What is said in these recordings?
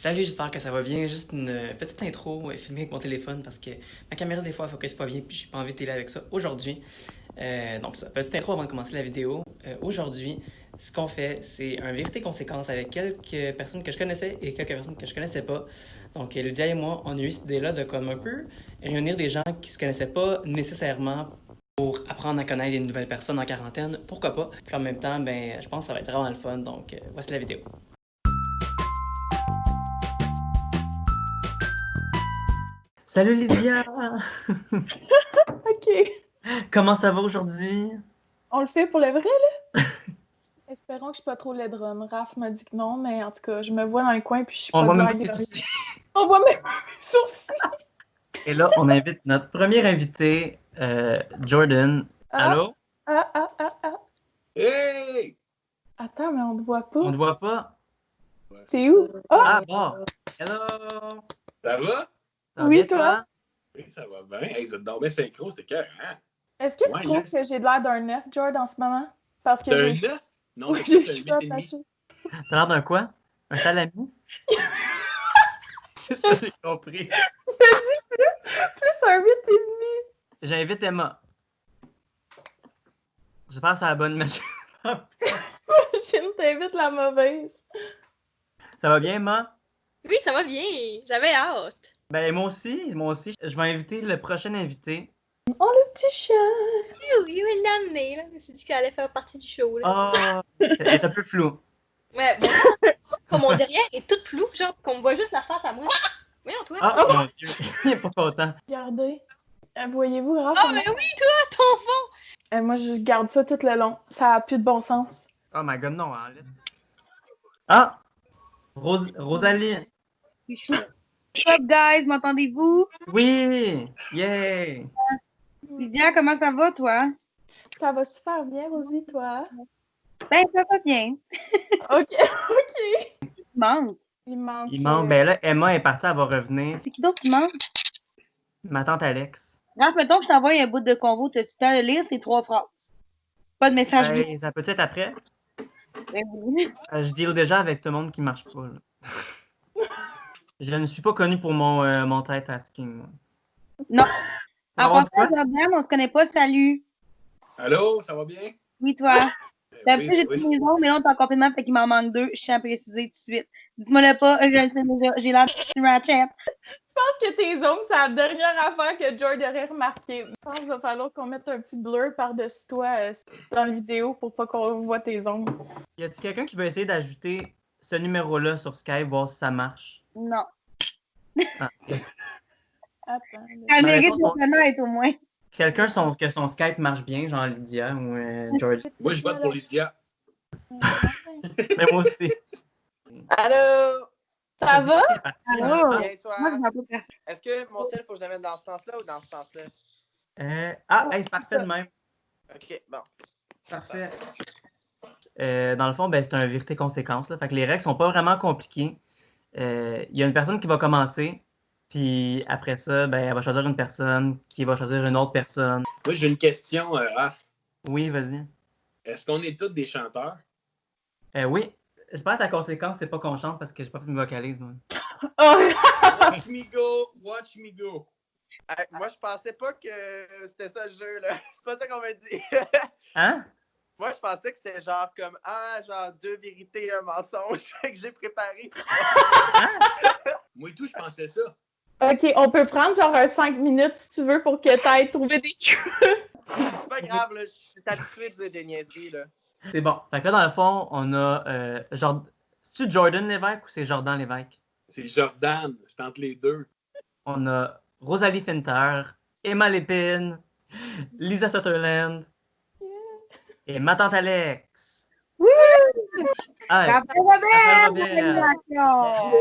Salut, j'espère que ça va bien. Juste une petite intro filmée avec mon téléphone parce que ma caméra, des fois, elle focus pas bien puis j'ai pas envie de télé avec ça aujourd'hui. Donc, ça, petite intro avant de commencer la vidéo. Aujourd'hui, ce qu'on fait, c'est un vérité-conséquence avec quelques personnes que je connaissais et quelques personnes que je connaissais pas. Donc, Lydia et moi, on a eu cette idée-là de comme un peu réunir des gens qui se connaissaient pas nécessairement pour apprendre à connaître des nouvelles personnes en quarantaine. Pourquoi pas? Puis en même temps, ben, je pense que ça va être vraiment le fun. Donc, voici la vidéo. Salut Lydia! OK. Comment ça va aujourd'hui? On le fait pour le vrai, là? Espérons que je suis pas trop laid de rhum. Raph m'a dit que non, mais en tout cas, je me vois dans un coin puis je suis On pas voit de même l'air pas tes glorieuse. sourcils. On voit même mes sourcils. Et là, on invite notre premier invité, Jordan. Ah, Allô? ah. Hey! Attends, mais on te voit On pas. te voit pas? T'es où? Ah! Ah bon! Hello! Ça va? Ça va Oui, bien, toi? toi? Oui, ça va bien. Hey, vous êtes dormé synchro, c'était cœur, hein? Est-ce que tu Ouais, trouves hein? que j'ai l'air d'un œuf, Jord, en ce moment? Parce que T'as un j'ai 9? Non, oui, t'as j'ai plus les un cheveux 8,5. attachés. T'as l'air d'un quoi? Un salami? C'est ça, j'ai compris. Il a dit plus un 8,5. J'invite Emma. Je pense à la bonne machine. Je t'invite la mauvaise. Ça va bien, Emma? Oui, ça va bien. J'avais hâte. Ben, moi aussi. Je vais inviter le prochain invité. Oh, le petit chat! Oui, je l'ai amené, là. Je me suis dit qu'elle allait faire partie du show, là. Oh! Elle est un peu floue. Ouais, ben, comme mon derrière est tout flou, genre, qu'on me voit juste la face à moi. Voyons, toi. Ah, mon Dieu! Il est pas content. Regardez. Voyez-vous, Raph? Oh, mais oui, toi, ton fond. Moi, je garde ça tout le long. Ça a plus de bon sens. Oh my god, non, enlève. Ah! Rosalie! What's up, guys? M'entendez-vous? Oui! Yay! Lydia, comment ça va, toi? Ça va super bien, Rosie, toi? Ben, ça va bien. OK. Qui manque? Il manque... Il manque. Ben là, Emma est partie, elle va revenir. C'est qui d'autre qui manque? Ma tante Alex. Raph, mettons que je t'envoie un bout de convo. T'as-tu le temps de lire ces 3 phrases? Pas de message bleu. Ben, ça peut être après. Ben oui. Je deal déjà avec tout le monde qui marche pas. Là. Je ne suis pas connu pour mon multitasking. Moi. Non. Ça En va, passant, Jordan, on se connaît pas. Salut. Allô, ça va bien? Oui, toi. T'as vu, Oui, j'ai oui. pris mes ongles, mais là, on est en confinement, fait qu'il m'en manque 2. Je tiens à préciser tout de suite. Dites-moi le pas, je le sais déjà. J'ai l'air de Ratchet. Je pense que tes ongles, c'est la dernière affaire que George aurait remarqué. Je pense qu'il va falloir qu'on mette un petit blur par-dessus toi dans la vidéo pour pas qu'on voit tes ongles. Y a-t-il quelqu'un qui veut essayer d'ajouter ce numéro-là sur Skype, voir si ça marche? Non. Ah. Attends. Ça Ma mérite réponse, de connaître au moins. Quelqu'un que son Skype marche bien, genre Lydia ou George. Moi, je vote pour Lydia. Mais moi aussi. Allô? Ça va? Allô? Bien, toi? Moi, je vois pas personne. Est-ce que mon sel, faut que je le mette dans ce sens-là ou dans ce sens-là? Hey, c'est parfait de même. OK, bon. Parfait. Dans le fond, ben, c'est un vérité-conséquence. Fait que les règles sont pas vraiment compliquées. Il y a une personne qui va commencer, puis après ça, ben, elle va choisir une personne qui va choisir une autre personne. Moi, j'ai une question, Raph. Oui, vas-y. Est-ce qu'on est tous des chanteurs? Oui. J'espère que ta conséquence, c'est pas qu'on chante parce que j'ai pas fait de vocalise, moi. Oh! Watch me go! Watch me go! Hey, moi, je pensais pas que c'était ça le jeu, là. C'est pas ça qu'on m'a dit. Hein? Moi, je pensais que c'était genre comme, genre 2 vérités et un mensonge que j'ai préparé. Moi et tout, je pensais ça. OK, on peut prendre genre un 5 minutes si tu veux pour que t'ailles trouver des queues. C'est pas grave, là. Je suis habitué de dire des niaiseries, là. C'est bon. Fait que là, dans le fond, on a C'est-tu Jordan Lévesque ou c'est Jordan Lévesque? C'est Jordan. C'est entre les deux. On a Rosalie Finter, Emma Lépine, Lisa Sutherland et ma tante Alex. Oui! Ah, Raphaël Robert! Raphaël Félicitations!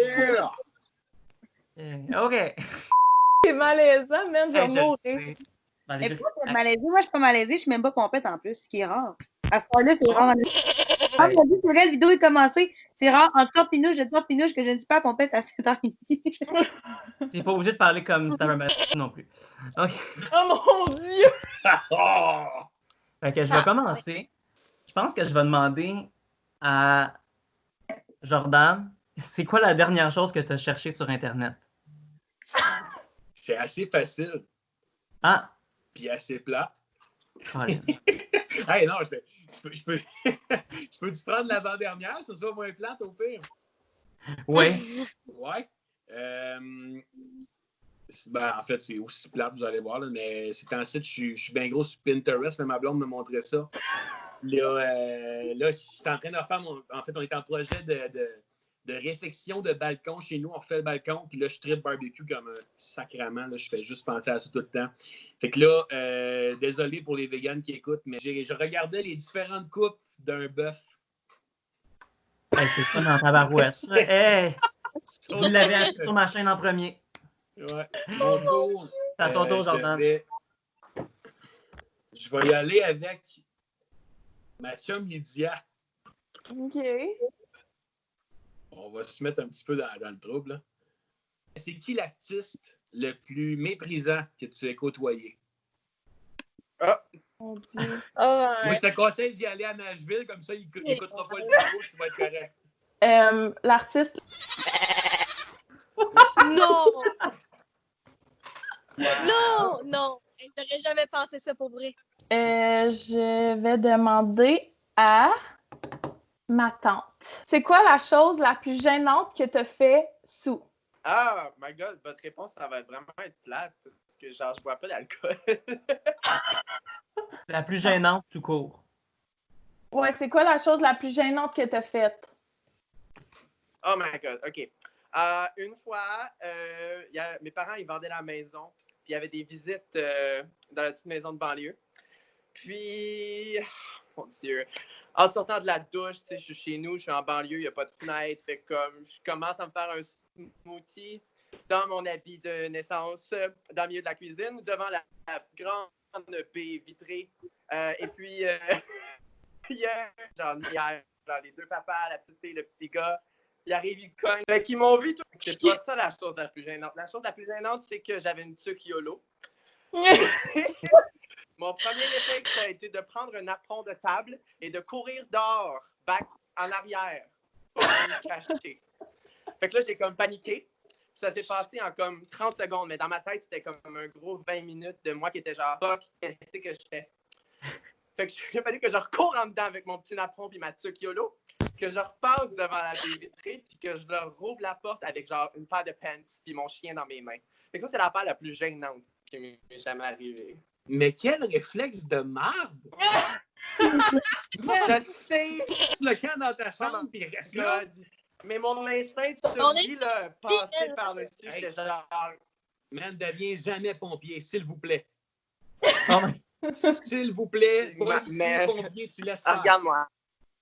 Yeah! OK. C'est malaisant, man, je vais Hey, je le mourir. sais. Dans les Mais jeux- pourquoi t'es malaisée? Moi, je suis pas malaisée, je suis même pas pompette en plus, ce qui est rare. À ce point-là, c'est rare. Ah, mon Dieu, c'est vrai, la vidéo est commencée. C'est rare, en torpinouche que je ne suis pas pompette à 7h30. T'es pas obligé de parler comme Sarah Matt non plus. OK. Oh mon Dieu! Oh! Fait que je vais commencer. Je pense que je vais demander à Jordan C'est quoi la dernière chose que tu as cherché sur Internet? C'est assez facile, Ah! puis assez plate. Colin. Hey, non, je peux je peux-tu prendre l'avant-dernière? Ça soit moins plate au pire. Oui. Ouais. Ben, en fait, c'est aussi plate, vous allez voir, là, mais c'est en site, je suis bien gros sur Pinterest. Là, ma blonde me montrait ça. Là, je suis en train de faire en fait, on est en projet de réfection de balcon chez nous. On refait le balcon, puis là, je tripe barbecue comme un sacrament. Là, je fais juste penser à ça tout le temps. Fait que là, désolé pour les véganes qui écoutent, mais je regardais les différentes coupes d'un bœuf. Hey, c'est fun en tabarouette. Ça. Hey! Vous l'avez appris sur ma chaîne en premier. Ouais. Mon tour. C'est à ton tour, Jordan. Je vais y aller avec ma chum Lydia. OK. On va se mettre un petit peu dans le trouble. Là. C'est qui l'artiste le plus méprisant que tu aies côtoyé? Mon Dieu. Oh, Moi, je te conseille d'y aller à Nashville, comme ça, il n'écoutera pas le vidéo, tu vas être correct. L'artiste. non! Non! Non! Je n'aurais jamais pensé ça pour vrai. Je vais demander à ma tante. C'est quoi la chose la plus gênante que t'as fait sous? Ah, my God, votre réponse, ça va vraiment être plate parce que, genre, je bois pas d'alcool. La plus gênante, tout court. Ouais, c'est quoi la chose la plus gênante que t'as faite? Oh my God, OK. Une fois, mes parents, ils vendaient la maison, puis il y avait des visites dans la petite maison de banlieue. Puis, mon Dieu, en sortant de la douche, tu sais, je suis chez nous, je suis en banlieue, il n'y a pas de fenêtre, fait comme je commence à me faire un smoothie dans mon habit de naissance, dans le milieu de la cuisine, devant la grande baie vitrée. Et puis, hier, genre les deux papas, la petite fille, le petit gars, ils arrivent, ils cognent. Fait qu'ils m'ont vu, tout. C'est pas ça la chose la plus gênante. La chose la plus gênante, c'est que j'avais une tuque YOLO. Mon premier réflexe, ça a été de prendre un apron de table et de courir dehors, back en arrière, pour me cacher. Fait que là, j'ai comme paniqué. Ça s'est passé en comme 30 secondes, mais dans ma tête, c'était comme un gros 20 minutes de moi qui était genre, fuck, qu'est-ce que je fais? Fait que il a fallu que je recours en dedans avec mon petit apron puis ma tuque YOLO, que je repasse devant la baie vitrée puis que je leur rouvre la porte avec genre une paire de pants puis mon chien dans mes mains. Fait que ça, c'est l'affaire la plus gênante qui m'est jamais arrivée. Mais quel réflexe de marde! Je sais! Tu le camp dans ta chambre, puis reste là. Mais mon instinct de survie, là, passé par-dessus, j'étais genre... Man, deviens jamais pompier, s'il vous plaît. Oh, S'il vous plaît, policier, pompier, tu laisses faire. Regarde-moi.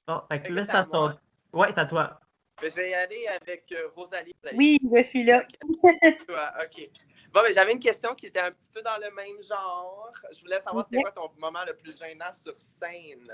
oh, fait que là, c'est à ton... Ouais, c'est à toi. Je vais y aller avec Rosalie. Oui, je suis là. OK. Bon, mais j'avais une question qui était un petit peu dans le même genre. Je voulais savoir c'était quoi ton moment le plus gênant sur scène?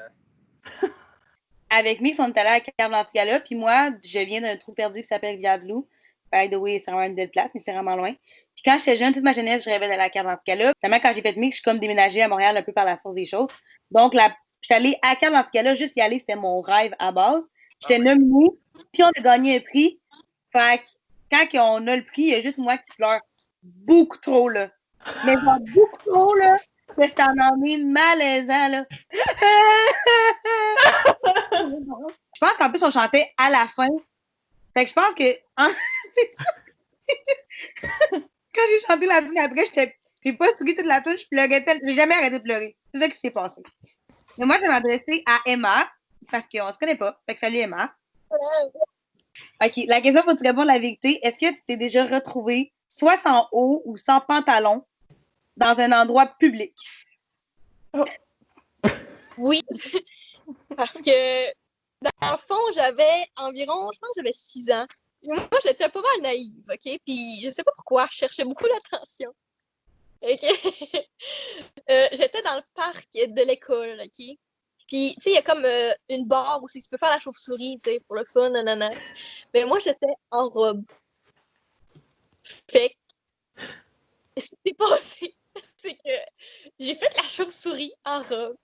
Avec Mix, on est allé à Carlanticala, puis moi, je viens d'un trou perdu qui s'appelle Viadelou. By the way, c'est vraiment une belle place, mais c'est vraiment loin. Puis quand j'étais jeune, toute ma jeunesse, je rêvais d'aller à Carlanticala. Finalement, quand j'ai fait Mix, je suis comme déménagée à Montréal un peu par la force des choses. Donc, je suis allée à Carlanticala, juste y aller, c'était mon rêve à base. J'étais nominée, puis on a gagné un prix. Fait que quand on a le prix, il y a juste moi qui pleure. Beaucoup trop, là. Mais genre, beaucoup trop, là. Que c'est un ennui malaisant, là. Je pense qu'en plus, on chantait à la fin. Fait que je pense que... c'est ça. Quand j'ai chanté la tune après, j'ai pas souri toute la tune, je pleurais tellement. J'ai jamais arrêté de pleurer. C'est ça qui s'est passé. Mais moi, je vais m'adresser à Emma, parce qu'on se connaît pas. Fait que salut, Emma. OK, la question pour que tu répondes la vérité. Est-ce que tu t'es déjà retrouvée soit sans haut ou sans pantalon dans un endroit public? Oui, parce que dans le fond, j'avais environ, je pense que j'avais 6 ans. Et moi, j'étais pas mal naïve, OK? Puis je sais pas pourquoi, je cherchais beaucoup l'attention. OK? J'étais dans le parc de l'école, OK? Puis, tu sais, il y a comme une barre où tu peux faire la chauve-souris, tu sais, pour le fun, nanana. Mais moi, j'étais en robe. Fait que, ce qui s'est passé, c'est que j'ai fait la chauve-souris en robe.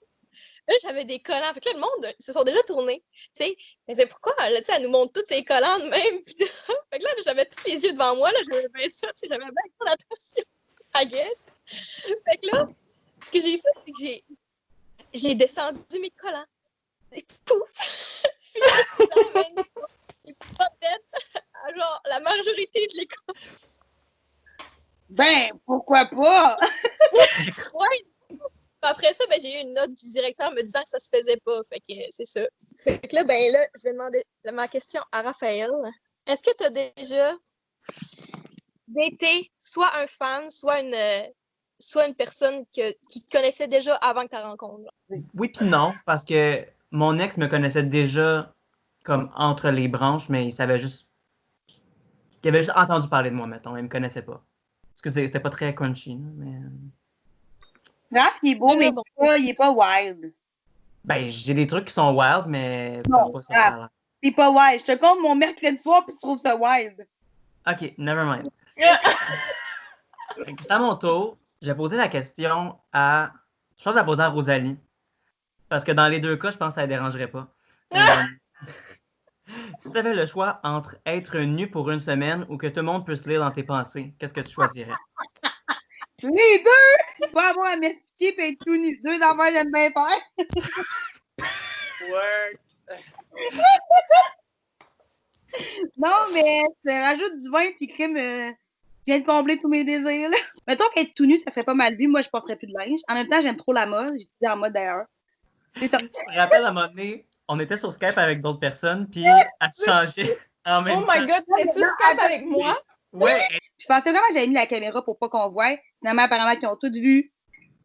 Là, j'avais des collants. Fait que là, le monde se sont déjà tournés. Tu sais, mais c'est pourquoi, là, tu sais, elle nous montre tous ces collants de même. Pis fait que là, j'avais tous les yeux devant moi. Là, j'avais bien ça. Tu sais, j'avais bien pas l'attention. I guess. Fait que là, ce que j'ai fait, c'est que j'ai descendu mes collants. Et pouf! Puis là, j'amène les potettes à genre la majorité de l'école. Ben, pourquoi pas? Ouais. Après ça, ben, j'ai eu une note du directeur me disant que ça se faisait pas. Fait que c'est ça. Fait que là, ben là, je vais demander ma question à Raphaël. Est-ce que tu as déjà daté soit un fan, soit une personne qui te connaissait déjà avant que tu la rencontres? Oui puis non, parce que mon ex me connaissait déjà comme entre les branches, mais il avait juste entendu parler de moi, mettons, mais il me connaissait pas. Parce que c'était pas très crunchy, mais... Raph, il est beau, mais il est pas wild. Ben, j'ai des trucs qui sont wild, mais Non, pas ça parlant. C'est pas wild. Je te compte mon mercredi soir, puis tu trouves ça wild. Ok, never mind. C'est à mon tour. J'ai posé la question à... Je pense que je la posé à Rosalie. Parce que dans les deux cas, je pense que ça ne dérangerait pas. Si tu avais le choix entre être nu pour une semaine ou que tout le monde puisse lire dans tes pensées, qu'est-ce que tu choisirais? Les deux! Pas avoir à m'expliquer et être tout nu. Deux affaires, j'aime bien faire. Work. Non, mais tu rajoutes du vin puis crème. Tu viens de combler tous mes désirs. Là. Mettons qu'être tout nu, ça serait pas mal vu. Moi, je porterais plus de linge. En même temps, j'aime trop la mode. J'étudie en mode d'ailleurs. C'est ça. Je me rappelle à un moment donné, on était sur Skype avec d'autres personnes, puis elle se changeait en même temps. Oh my god, t'es-tu Skype avec moi? Ouais. Je pensais vraiment que j'avais mis la caméra pour pas qu'on voie. Finalement, apparemment, qu'ils ont toutes vu.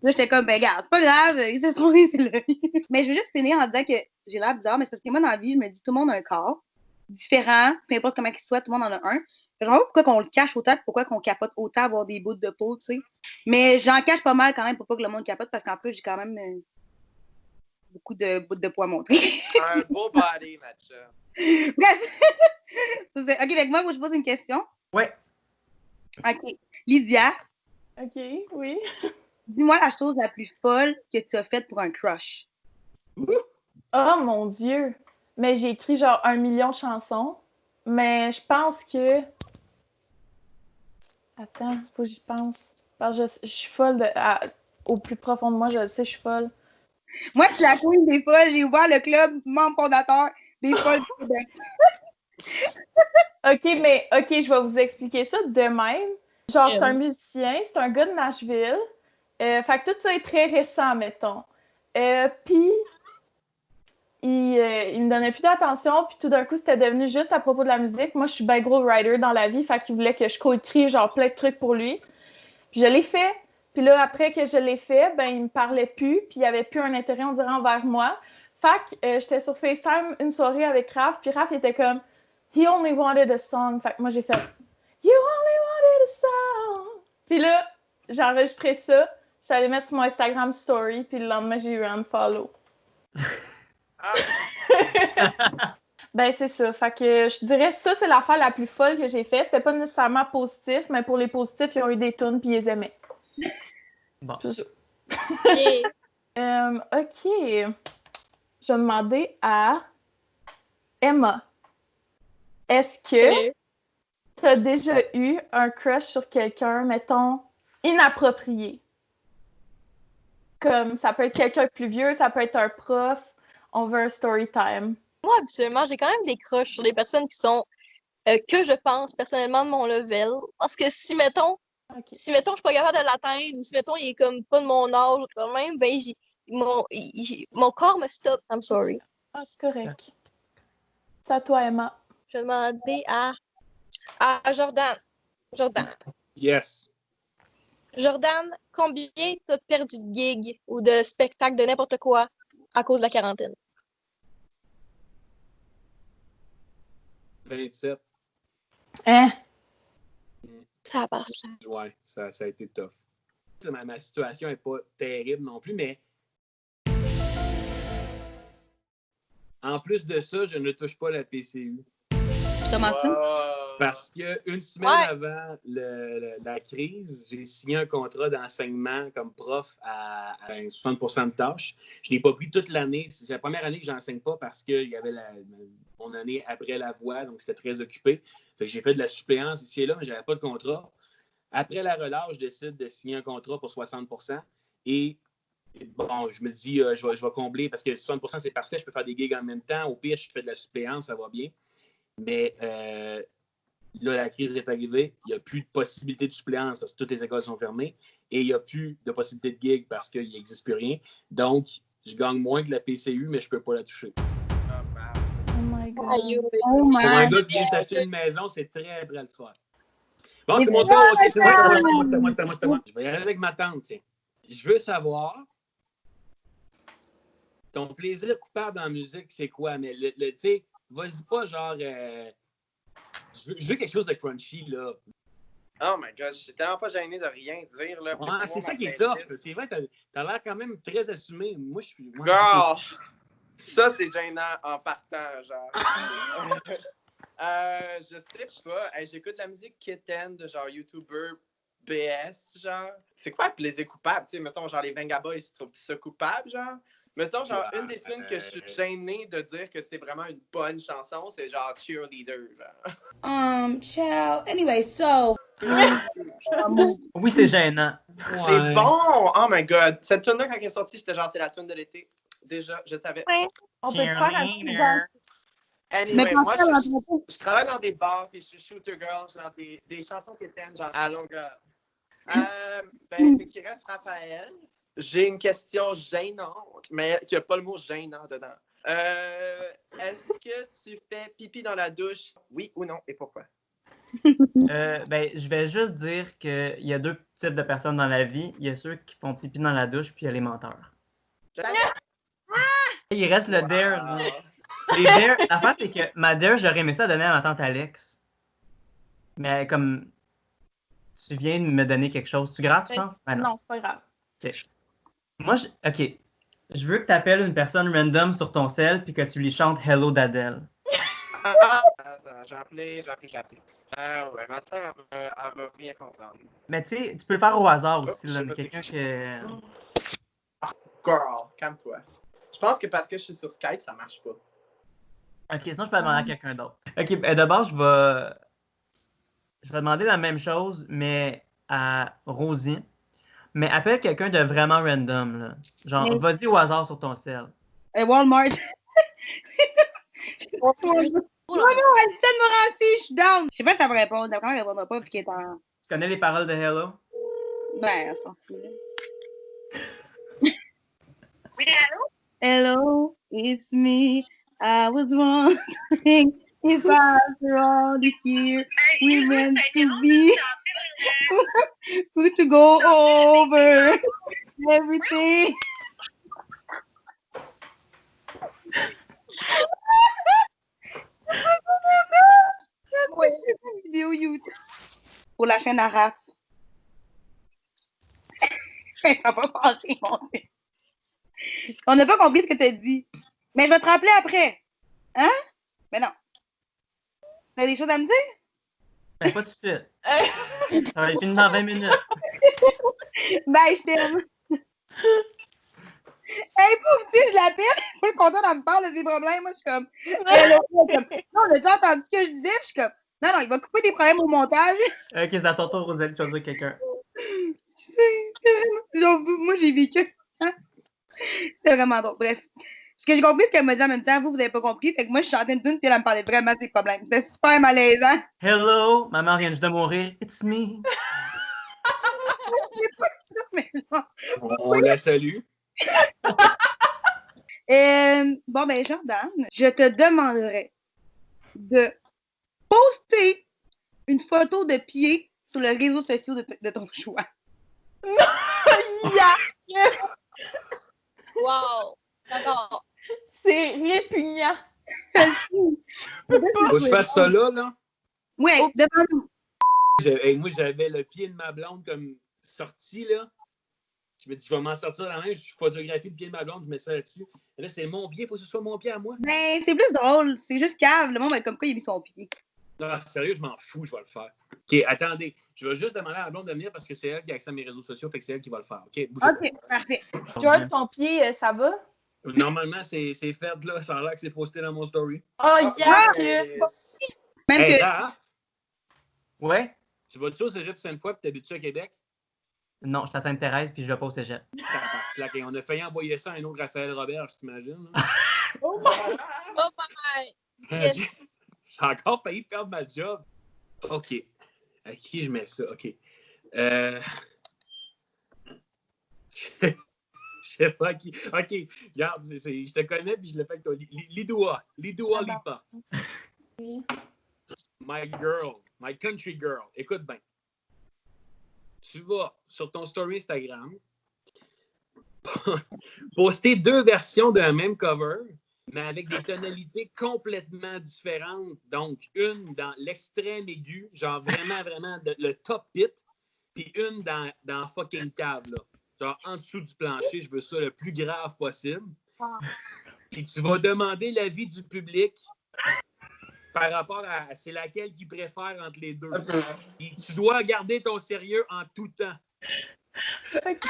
Là, j'étais comme, ben, regarde, c'est pas grave, ils se sont c'est là. Mais je veux juste finir en disant que j'ai l'air bizarre, mais c'est parce que moi, dans la vie, je me dis, tout le monde a un corps différent, peu importe comment il soit, tout le monde en a un. Je ne sais pas pourquoi qu'on le cache autant, pourquoi qu'on capote autant à avoir des bouts de peau, tu sais. Mais j'en cache pas mal quand même pour pas que le monde capote, parce qu'en plus, j'ai quand même beaucoup de bouts de peau à montrer. Un beau body, Matcha. Bref. OK, avec moi, je pose une question. Ouais. OK. Lydia. OK, oui. Dis-moi la chose la plus folle que tu as faite pour un crush. Oh mon Dieu! Mais j'ai écrit genre 1 million de chansons. Mais je pense que... Attends, faut que j'y pense. Parce que je suis folle au plus profond de moi, je le sais, je suis folle. Moi, je suis la queen des folles. J'ai ouvert le club membre fondateur des folles du Québec. OK, je vais vous expliquer ça de même. Genre, c'est un musicien, c'est un gars de Nashville. Fait que tout ça est très récent, mettons. Puis, il me donnait plus d'attention, puis tout d'un coup, c'était devenu juste à propos de la musique. Moi, je suis bien gros writer dans la vie, fait qu'il voulait que je coécris genre plein de trucs pour lui. Puis je l'ai fait. Puis là, après que je l'ai fait, ben il me parlait plus, puis il y avait plus un intérêt, on dirait, envers moi. Fait que j'étais sur FaceTime une soirée avec Raph, puis Raph était comme « He only wanted a song ». Fait que moi, j'ai fait « You only wanted a song ». Puis là, j'ai enregistré ça, j'étais allée mettre sur mon Instagram story, puis le lendemain, j'ai eu un follow. Ben, c'est ça. Fait que je dirais ça, c'est l'affaire la plus folle que j'ai faite. C'était pas nécessairement positif, mais pour les positifs, ils ont eu des tunes puis ils les aimaient. Bon. C'est ça. Et OK. Je vais demander à Emma. Est-ce que tu as déjà eu un crush sur quelqu'un, mettons, inapproprié? Comme ça peut être quelqu'un de plus vieux, ça peut être un prof. On veut un story time. moi, habituellement, j'ai quand même des crushs sur des personnes qui sont que je pense personnellement de mon level. Parce que si, mettons, je suis pas capable de l'atteindre, ou si, mettons, il est comme pas de mon âge, quand même, ben, mon corps me stoppe. I'm sorry. Ah, c'est correct. C'est à toi, Emma. Je vais demander à Jordan. Jordan. Yes. Jordan, combien t'as perdu de gigs ou de spectacles de n'importe quoi à cause de la quarantaine? 27. Hein? Ça passe. Ouais, ça a été tough. Ma situation n'est pas terrible non plus, mais en plus de ça, je ne touche pas la PCU. Comment ça? Parce qu'une semaine avant la crise, j'ai signé un contrat d'enseignement comme prof à 60% de tâches. Je n'ai pas pris toute l'année. C'est la première année que je n'enseigne pas parce qu'il y avait mon année après la voix, donc c'était très occupé. Fait que j'ai fait de la suppléance ici et là, mais je n'avais pas de contrat. Après la relâche, je décide de signer un contrat pour 60%. Et bon, je me dis, je vais combler parce que 60%, c'est parfait. Je peux faire des gigs en même temps. Au pire, je fais de la suppléance, ça va bien. Mais là, la crise est arrivée. Il n'y a plus de possibilité de suppléance parce que toutes les écoles sont fermées. Et il n'y a plus de possibilité de gig parce qu'il n'existe plus rien. Donc, je gagne moins que la PCU, mais je ne peux pas la toucher. Oh my God. Oh Pour un my. gars qui vient de s'acheter une maison, c'est très, très le fun. Bon, c'est mon tour. OK, c'est moi. Je vais y aller avec ma tante, tiens. Je veux savoir, ton plaisir coupable en musique, c'est quoi? Mais tu sais, vas-y pas genre... je veux quelque chose de crunchy, là. Oh my god, je suis tellement pas gêné de rien dire, là. Ouais, c'est ça qui est tough. C'est vrai, t'as l'air quand même très assumé. Moi, je suis... Girl! Ça, c'est gênant en partant, genre. Je sais pas. Hey, j'écoute de la musique kitten de genre YouTuber BS, genre. C'est quoi plaisir coupable? Tu sais, mettons, genre les Venga Boys, trouves-tu ça coupable, genre? Mettons, genre, une des tunes que je suis gêné de dire que c'est vraiment une bonne chanson, c'est genre Cheerleader, genre. Ciao. Anyway, so. Oui, c'est gênant. C'est bon! Oh my god! Cette tune-là, quand elle est sortie, j'étais genre, c'est la tune de l'été. Déjà, je savais. On peut te faire un petit dance. Anyway, moi, je travaille dans des bars et je suis shooter girl, genre des chansons qui étaient genre à longueur. Qui reste Raphaël. J'ai une question gênante, mais qui n'a pas le mot gênant dedans. Est-ce que tu fais pipi dans la douche? Oui ou non, et pourquoi? Je vais juste dire qu'il y a deux types de personnes dans la vie. Il y a ceux qui font pipi dans la douche, puis il y a les menteurs. Il reste le dare. Là. Les dare, l'affaire, c'est que ma dare, j'aurais aimé ça donner à ma tante Alex. Mais comme tu viens de me donner quelque chose, tu grattes, tu penses? Ben non, c'est pas grave. Okay. Moi, je veux que tu appelles une personne random sur ton cell puis que tu lui chantes Hello d'Adèle. J'ai appelé. Ouais, ma soeur, elle va rien comprendre. Mais tu sais, tu peux le faire au hasard aussi, là, mais quelqu'un qui... Girl, calme-toi. Je pense que parce que je suis sur Skype, ça marche pas. Ok, sinon je peux demander à quelqu'un d'autre. Ok, d'abord, je vais demander la même chose, mais à Rosie. Mais appelle quelqu'un de vraiment random, là. Genre, vas-y au hasard sur ton cell. Walmart. Non, elle dit ça de Morancy, je suis down. Je sais pas si ça va répondre. D'après, elle répondra pas, puis qu'elle est en... Tu connais les paroles de Hello? Ben, elle s'en fout, là. Oui, allô? Hello, it's me. I was wondering if after all this year we meant to be to go over everything. Vidéo YouTube pour la chaîne Araf. Ça va pas fâcher, mon Dieu. On n'a pas compris ce que tu as dit. Mais je vais te rappeler après. Hein? Mais non. T'as des choses à me dire? Ben, pas tout de suite. Ça va être fini dans 20 minutes. Bye, je t'aime. Hey, pauvre petit, je l'appelle. Je suis pas contente d'en me parler de ses problèmes. Moi, je suis comme. Non, on a entendu ce que je disais? Je suis comme. Non, il va couper des problèmes au montage. Ok, c'est à ton tour, Rosalie, de choisir quelqu'un. Genre, moi, j'ai vécu. Hein? C'était vraiment drôle. Bref. Ce que j'ai compris, ce qu'elle m'a dit en même temps, vous n'avez pas compris. Fait que moi, je chantais une tune puis elle me parlait vraiment de ses problèmes. C'était super malaisant. Hello, maman vient juste de mourir. It's me. On la salue. Bon, ben, Jordan, je te demanderais de poster une photo de pied sur le réseau social de ton choix. Yeah! Wow! D'accord. C'est répugnant. Faut que je fasse ça là? Oui, demande-nous. Moi, j'avais le pied de ma blonde comme sorti, là. Je me dis, je vais m'en sortir la main, je photographie le pied de ma blonde, je mets ça là-dessus. Et là, c'est mon pied, il faut que ce soit mon pied à moi. Ben, c'est plus drôle. C'est juste cave. Le monde va être comme quoi il a mis son pied. Non, sérieux, je m'en fous, je vais le faire. OK, attendez. Je vais juste demander à la blonde de venir parce que c'est elle qui a accès à mes réseaux sociaux, fait que c'est elle qui va le faire. OK, bougez OK, parfait. George, ton pied, ça va? pas. Normalement, c'est fait, là. Ça a l'air que c'est posté dans mon story. Oh, yeah! Yes. Même Hey, que... Raph, Ouais? tu vas-tu au cégep Sainte-Foy et t'habites-tu à Québec? Non, je suis à Sainte-Thérèse puis je vais pas au cégep. On a failli envoyer ça à un autre Raphaël Robert, t'imagines? Là? Oh my... Oh my! Yes. J'ai encore failli perdre ma job. OK. À qui je mets ça? OK. Je sais pas qui. OK. Regarde, je te connais puis je le fais avec toi. Lidoua. Lidoua Lipa. My girl. My country girl. Écoute bien. Tu vas sur ton story Instagram poster 2 versions d'un même cover, mais avec des tonalités complètement différentes. Donc, une dans l'extrême aigu, genre vraiment le top hit, puis une dans fucking cave, là. Genre en dessous du plancher, je veux ça le plus grave possible. Puis tu vas demander l'avis du public par rapport à c'est laquelle qu'ils préfèrent entre les deux. Puis tu dois garder ton sérieux en tout temps. OK.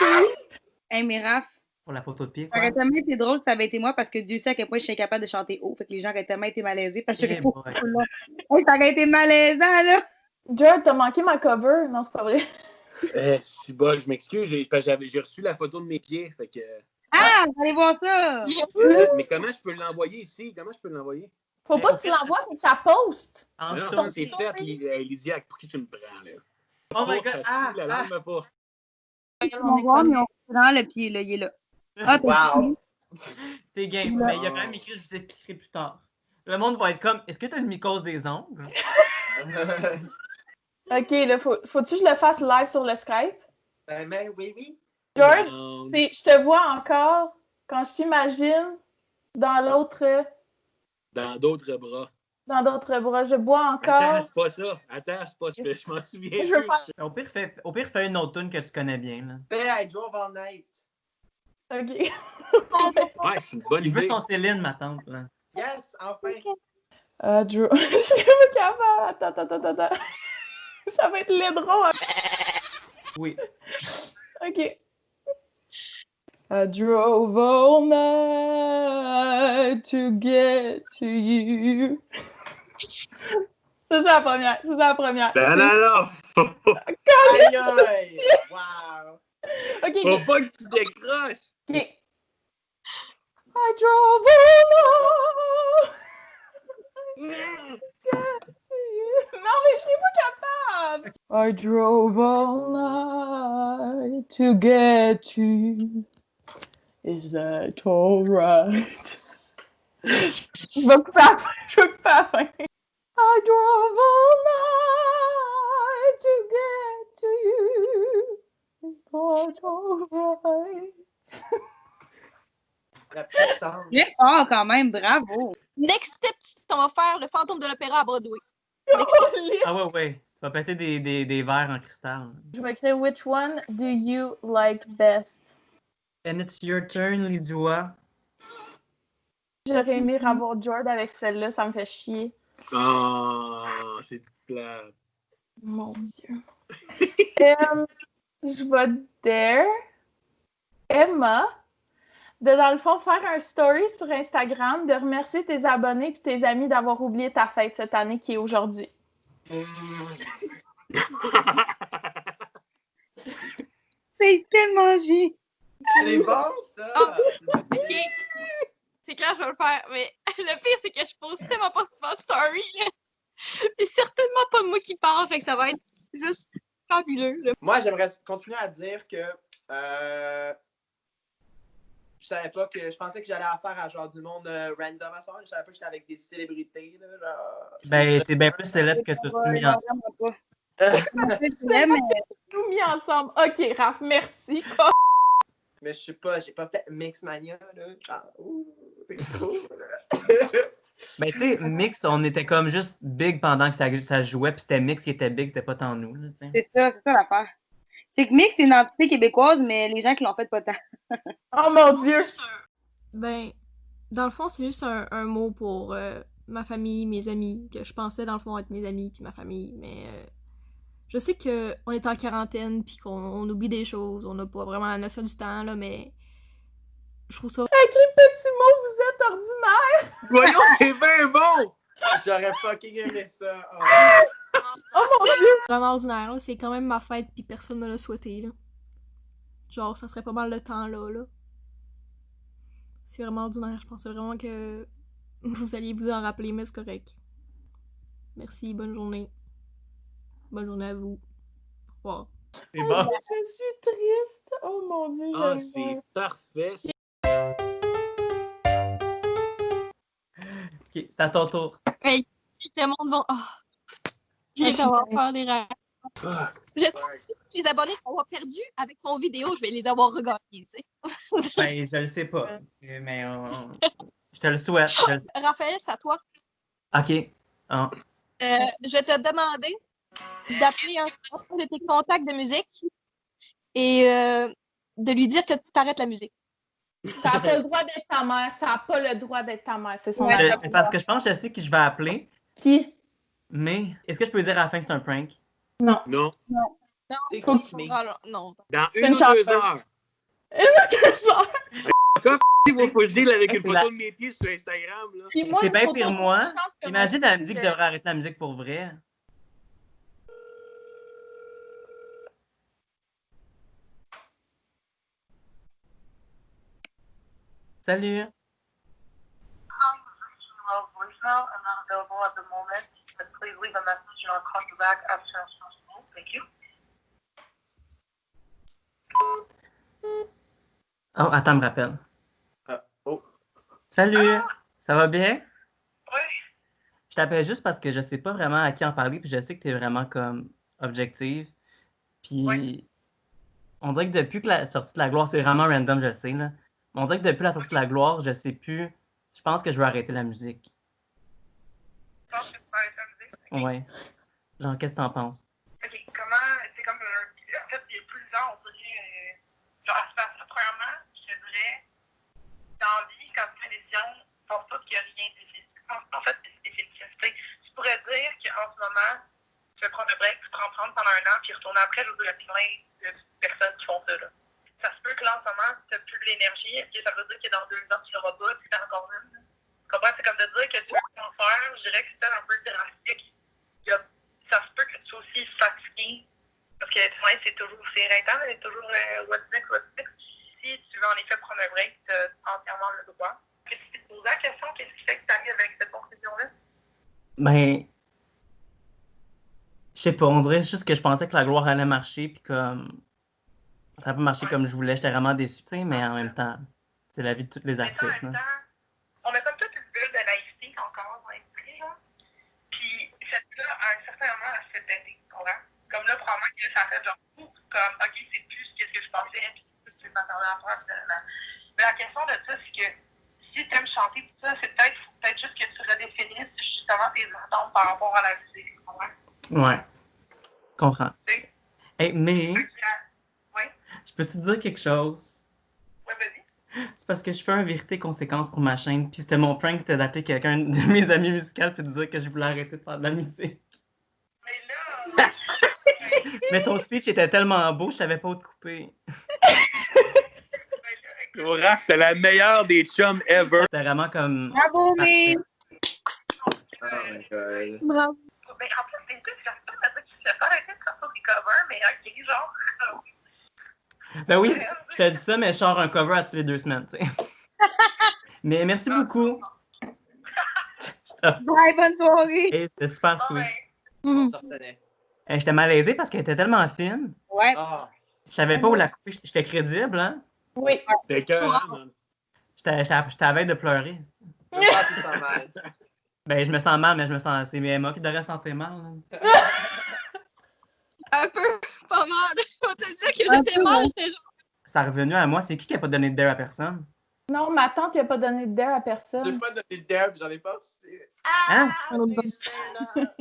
Hey, mais Raph, Pour la photo de pied, ça quoi. aurait tellement été drôle si ça avait été moi parce que Dieu sait à quel point je suis incapable de chanter haut. Fait que les gens auraient tellement été malaisés parce que Eh je boy. Hey, ça aurait été malaisant, là! George, t'as manqué ma cover? Non, c'est pas vrai. Si bol, je m'excuse, j'ai reçu la photo de mes pieds. Fait que... Ah! Allez voir ça! Mais comment je peux l'envoyer ici? Comment je peux l'envoyer? Faut pas que tu l'envoies, faut que tu la postes. En Non, short. ça c'est fait, Lydia. Pour qui tu me prends, là? Oh my God! La langue me pas. On va voir, mais on prend le pied, là. Il est là. Ah, Wow. T'es game. Mais il y a quand même écrit, je vous expliquerai plus tard. Le monde va être comme, est-ce que t'as une mycose des ongles? OK, là, faut-tu que je le fasse live sur le Skype? Ben oui. George, Non. je te vois encore quand je t'imagine dans Dans d'autres bras. bras. Je bois encore. Attends, c'est pas ça. Je m'en souviens Je veux plus. faire- Au pire, fais une autre tune que tu connais bien. Là. Ben, I drove all night. OK. Ouais, c'est une bonne Je veux idée. son Céline, ma tante. Là. Yes, enfin. Drew. Je suis pas capable. Attends. Ça va être les drôles. Oui. OK. I drove all night to get to you. C'est la première. Non. Aïe, aïe. Wow. OK. Faut pas que tu décroches. OK. I drove all night to get to you. Non, mais je suis pas capable. I drove all night to get to you. Is that alright? Je vais couper à la fin. I drove all night to get to you. Is that alright? La puissance. Très fort, quand même. Bravo! Next step, on va faire le fantôme de l'opéra à Broadway. Ah ouais. Tu vas péter des verres en cristal. Je vais écrire Which one do you like best? And it's your turn, Lydia. J'aurais aimé avoir Jord avec celle-là, ça me fait chier. Oh, c'est plate. Mon Dieu. Je vais dire Emma, de dans le fond faire un story sur Instagram, de remercier tes abonnés et tes amis d'avoir oublié ta fête cette année qui est aujourd'hui. C'est tellement J. C'est bon, ça. Ok. C'est clair, je vais le faire. Mais le pire, c'est que je pose tellement pas souvent story. Là. C'est certainement pas moi qui parle, fait que ça va être juste fabuleux. Là. Moi, j'aimerais continuer à dire que je savais pas que. Je pensais que j'allais affaire à genre du monde random à soir. Je savais pas que j'étais avec des célébrités. Là, genre... Ben, t'es bien plus célèbre que tout mis Non, ensemble. vraiment pas. C'est vrai, mais Tout mis ensemble. OK, Raph, merci. Mais je sais pas, j'ai pas fait Mixmania. Là. Genre, ouh, c'est cool. Ben, tu sais, Mix, on était comme juste big pendant que ça jouait, puis c'était Mix qui était big, c'était pas tant nous. Là, c'est ça l'affaire. C'est que Mix, c'est une entité québécoise, mais les gens qui l'ont fait pas tant. Oh mon Dieu! Ben, dans le fond, c'est juste un mot pour ma famille, mes amis, que je pensais dans le fond être mes amis puis ma famille, mais je sais que on est en quarantaine puis qu'on oublie des choses, on n'a pas vraiment la notion du temps, là, mais je trouve ça... À quel petit mot vous êtes ordinaire! Voyons, c'est bien bon! J'aurais fucking aimé ça. Oh. Oh mon Dieu! Vraiment ordinaire, là. C'est quand même ma fête puis personne me l'a souhaité, là. Genre, ça serait pas mal le temps, là. C'est vraiment ordinaire. Je pensais vraiment que vous alliez vous en rappeler, mais c'est correct. Merci, bonne journée. Bonne journée à vous. Au revoir. C'est bon. Je suis triste. Oh mon Dieu, Ah, j'aime c'est parfait. Ok, c'est à ton tour. Hey, le monde va... J'ai d'avoir peur des rats. Ah, J'espère que les abonnés qu'on va perdu avec mon vidéo, je vais les avoir regagnés, tu sais. Ben, je le sais pas. Mais je te le souhaite. Raphaël, c'est à toi. Ok. Ah. Je vais te demander d'appeler un de tes contacts de musique et de lui dire que tu arrêtes la musique. Ça n'a pas le droit d'être ta mère. Ça n'a pas le droit d'être ta mère. C'est son Ouais, agent. Parce que je pense que je sais qui je vais appeler. Qui? Mais est-ce que je peux dire à la fin que c'est un prank? Non. non. Non, C'est Faut qui, mais... non. Dans C'est une une ou chanteuse. 2 heures. Puis Il faut que je deal avec une C'est photo la- de mes pieds sur Instagram. Là. moi, C'est une bien photo pire de moi. chante comme Imagine un la musique petit, devrait arrêter la musique pour vrai. Salut. Voicemail. I'm not available at the moment, but please leave a message and I'll call you back as soon as possible. Thank you. Oh, attends, me rappelle. Oh. Salut. Ça va bien? Oui. Je t'appelle juste parce que je sais pas vraiment à qui en parler, puis je sais que t'es vraiment comme objective. Puis Oui. on dirait que depuis que la sortie de la gloire, c'est vraiment random, je sais, là. Mais on dirait que depuis la sortie de la gloire, je sais plus. Je pense que je vais arrêter la musique. Je pense que tu parles de la musique. Ouais. Genre, qu'est-ce que t'en penses? Ok, comment, c'est comme en fait, il y a plusieurs, on dirait, genre, aspects. Premièrement, je te dirais, dans la vie, quand tu fais des décisions, je pense pas qu'il y a rien de définitif. En fait, c'est définitif. Tu pourrais dire qu'en ce moment, tu veux prendre un break, tu peux en prendre pendant un an, puis retourner après, je veux dire, il y a plein de personnes qui font ça, là. Ça se peut que là, en ce moment, tu n'as plus de l'énergie, est-ce que ça veut dire que dans 2 ans, tu l'auras pas, puis t'as encore une? Tu comprends? C'est comme de dire que tu veux en faire, je dirais que c'est peut-être un peu drastique. Ça se peut que tu sois aussi fatigué, parce que ouais, c'est éreintant, c'est toujours what's next. Si tu veux en effet prendre un break, tu as entièrement le droit. Est-ce que tu te poses la question, qu'est-ce qui fait que tu arrives avec cette conclusion-là? Ben, je sais pas, on dirait juste que je pensais que la gloire allait marcher, puis comme ça n'a pas marché comme je voulais, j'étais vraiment déçu, tu sais, mais en même temps, c'est la vie de tous les Mais en artistes. même Là. temps, on a comme toute une bulle de naïveté encore dans l'esprit, là. Puis cette bulle-là, à un certain moment, elle se fait péter, tu comprends? Comme là, probablement que ça fait genre, comme, ok, c'est plus ce que je pensais, puis tout ce que je m'attendais à faire, finalement. Mais la question de ça, c'est que si tu aimes chanter, tout ça, c'est peut-être juste que tu redéfinisses justement tes attentes par rapport à la musique, tu comprends? Ouais, je comprends. Tu sais? Hey, mais, Oui, je peux te dire quelque chose? ouais, vas-y. C'est parce que je fais un vérité-conséquence pour ma chaîne, puis c'était mon prank, c'était d'appeler quelqu'un de mes amis musicaux puis de dire que je voulais arrêter de faire de la musique. Mais là, Mais ton speech était tellement beau, je savais pas où te couper. Laura, c'est la meilleure des chums ever. C'était vraiment comme... Bravo, mais. Oh my god. Bravo. ben, en plus, c'est tout, ça se passe, tu sais pas arrêter de sortir des covers, mais ok, genre. Ben oui, je te dis ça, mais je sors un cover à toutes les 2 semaines, tu sais. Mais merci beaucoup. Bye, bonne soirée. Hey, c'était super Bon, sweet. ben, On s'en retenait. Hey, j'étais malaisée parce qu'elle était tellement fine. Ouais. Ah. Je savais pas où la couper. J'étais crédible, hein? Oui. T'es cœur, man. J'étais à la veille de pleurer. Je me sens tout ça mal. Ben, je me sens mal, mais je me sens... C'est Emma qui devrait se sentir mal. Là. Un peu, pas mal. On te dire que Un j'étais peu, mal, ouais. j'étais genre... Ça est revenu à moi. C'est qui a pas donné de dare à personne? Non, ma tante n'a pas donné de dare à J'ai personne. pas donné de dare, puis j'en ai pas reçu. Hein? C'est gênant.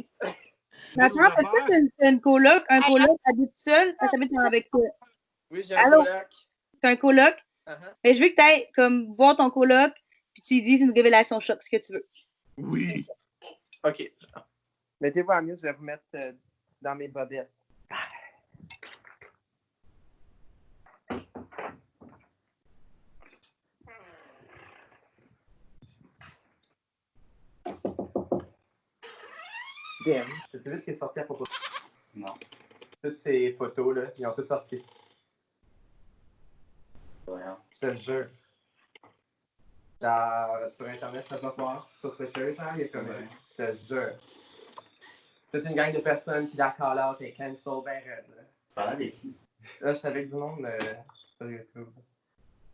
Mais attends, est-ce que t'as une coloc? Un coloc habite seul? T'habites avec toi? Oui, j'ai un Allô? coloc. T'as un coloc? Uh-huh. Et je veux que tu ailles comme voir ton coloc, puis tu lui dis une révélation choc, ce que tu veux. Oui. OK. Mettez-vous à mute, je vais vous mettre dans mes bobettes. Damn, as-tu vu ce qui est sorti à propos? Non. Toutes ces photos, là, ils ont toutes sorti. Voyons. Je te jure. Genre, sur Internet, ça va voir, sur Twitter, genre, il y a comme... Ouais. Je te jure. Toute une gang de personnes qui la call out et cancel ben raide, là. Parlant des filles. Là, je suis avec du monde sur YouTube.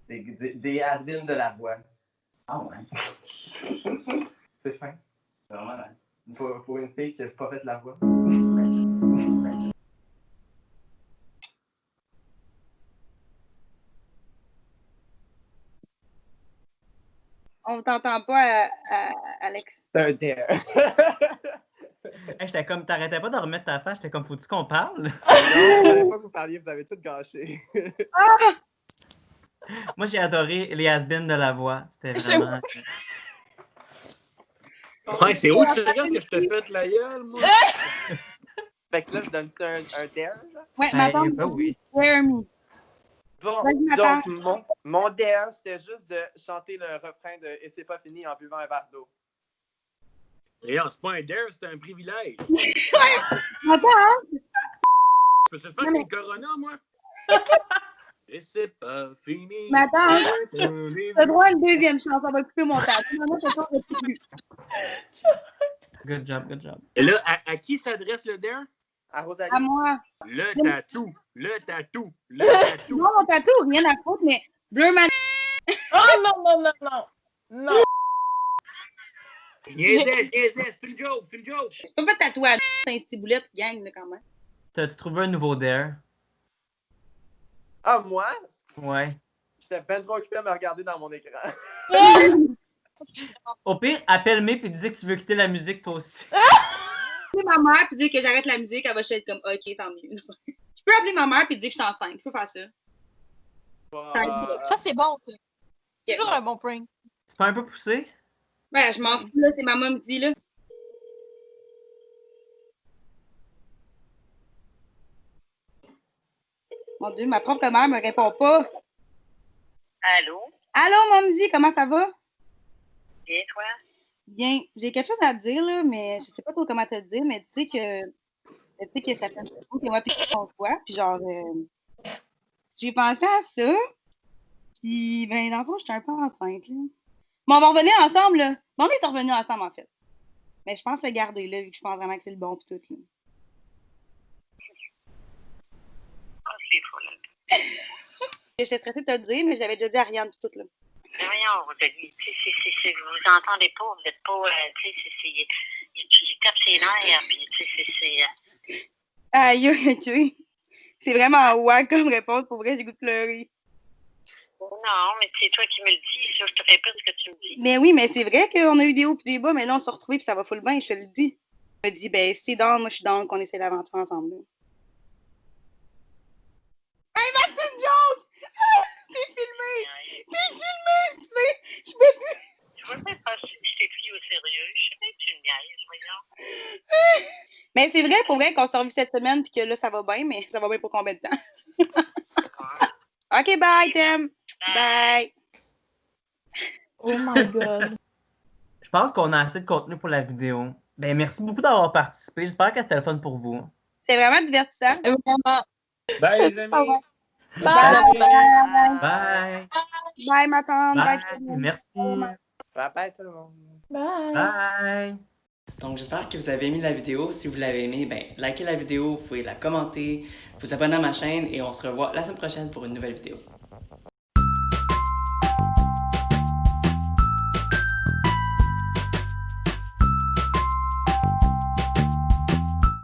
Des has-beens de la voix. Ah ouais. C'est fin. C'est vraiment nice. Pour une fille qui n'a pas fait la voix. On t'entend pas, Alex. C'est un dare. Hey, j'étais comme, t'arrêtais pas de remettre ta face, j'étais comme, faut-tu qu'on parle? Non, je savais pas que vous parliez, vous avez tout gâché. Moi, j'ai adoré les has-beens de la voix. C'était vraiment... Ouais, c'est où tu regardes que je te pète la gueule, moi? Fait que là, je donne un dare, là. Ouais, Hey, ma tante, ben oui. Where me? Bon, Vas-y, ma donc, mon dare, c'était juste de chanter le refrain de « Et c'est pas fini en buvant un verre d'eau ». Et non, c'est pas un dare, c'est un privilège. Attends, hein? Je peux se le faire Non, mais- avec Corona, moi? Et c'est pas fini. Mais attends, hein? T'as droit à une deuxième chance, on va couper mon temps. Finalement, c'est ça, je plus. Good job, good job. Et là, à qui s'adresse le dare? À Rosalie. À moi. Le tatou. Le tatou. Le tatou. Non, mon tatou, rien à foutre, mais Bleu Man. Oh non, non, non, non! Non! Niaisais, c'est une joke, c'est une joke. Je peux pas tatouer à c'est un ciboulette gang, là, quand même. T'as-tu trouvé un nouveau dare? Ah, moi? Ouais. J'étais ben trop occupé à me regarder dans mon écran. Au pire, appelle-moi puis dis que tu veux quitter la musique toi aussi. Appeler ma mère puis dire que j'arrête la musique, elle va juste être comme ok, tant mieux. Je peux appeler ma mère puis dire que je suis enceinte. Je peux faire ça. Ça, c'est bon, ça. C'est toujours un bon prank. C'est pas un peu poussé? Ouais, je m'en fous, là, c'est ma mom dit, là. Mon Dieu, ma propre mère me répond pas. Allô? Allô, Momzy, comment ça va? Bien, toi? Bien, j'ai quelque chose à te dire, là, mais je sais pas trop comment te le dire, mais tu sais que ça fait un peu que moi puis on se voit, puis genre, j'ai pensé à ça, puis ben, dans le fond, j'étais un peu enceinte, là. Mais on va revenir ensemble, là. Bon, on est revenus ensemble, en fait. Mais je pense le garder, là, vu que je pense vraiment que c'est le bon, pis tout, là. Oh, c'est fou, là. J'étais stressée de te le dire, mais j'avais déjà dit à Ariane, pis tout, là. Mais voyons, Rosalie, tu sais, vous vous entendez pas, vous êtes pas, tu sais, il tape ses nerfs, puis tu sais, c'est... Aïe, ok. C'est vraiment wack comme réponse, pour vrai, j'ai goût de pleurer. Non, mais c'est toi qui me le dis, ça, je te répète ce que tu me dis. Mais oui, mais c'est vrai qu'on a eu des hauts pis des bas, mais là, on s'est retrouvés pis ça va full bien, je te le dis. Je me dis, ben, si c'est dans, moi, je suis dans qu'on essaie l'aventure ensemble, là. Hey, c'est une joke! T'es filmé! T'es filmé, je sais! Je peux plus! Tu vois même pas si je t'ai pris au sérieux, je sais bien que tu me niaises, voyons. Mais c'est vrai, pour vrai, qu'on s'est revu cette semaine pis que là, ça va bien, mais ça va bien pour combien de temps? Ok, bye, Thème! Bye! Oh my god. Je pense qu'on a assez de contenu pour la vidéo. Ben, merci beaucoup d'avoir participé. J'espère que c'était le fun pour vous. C'est vraiment divertissant. Vraiment. Bye, les amis. Bye! Bye! Bye, ma tante! Bye! Bye, tout le monde. Merci! Bye bye, tout le monde. Bye! Bye! Donc, j'espère que vous avez aimé la vidéo. Si vous l'avez aimé, ben, likez la vidéo, vous pouvez la commenter, vous abonner à ma chaîne et on se revoit la semaine prochaine pour une nouvelle vidéo.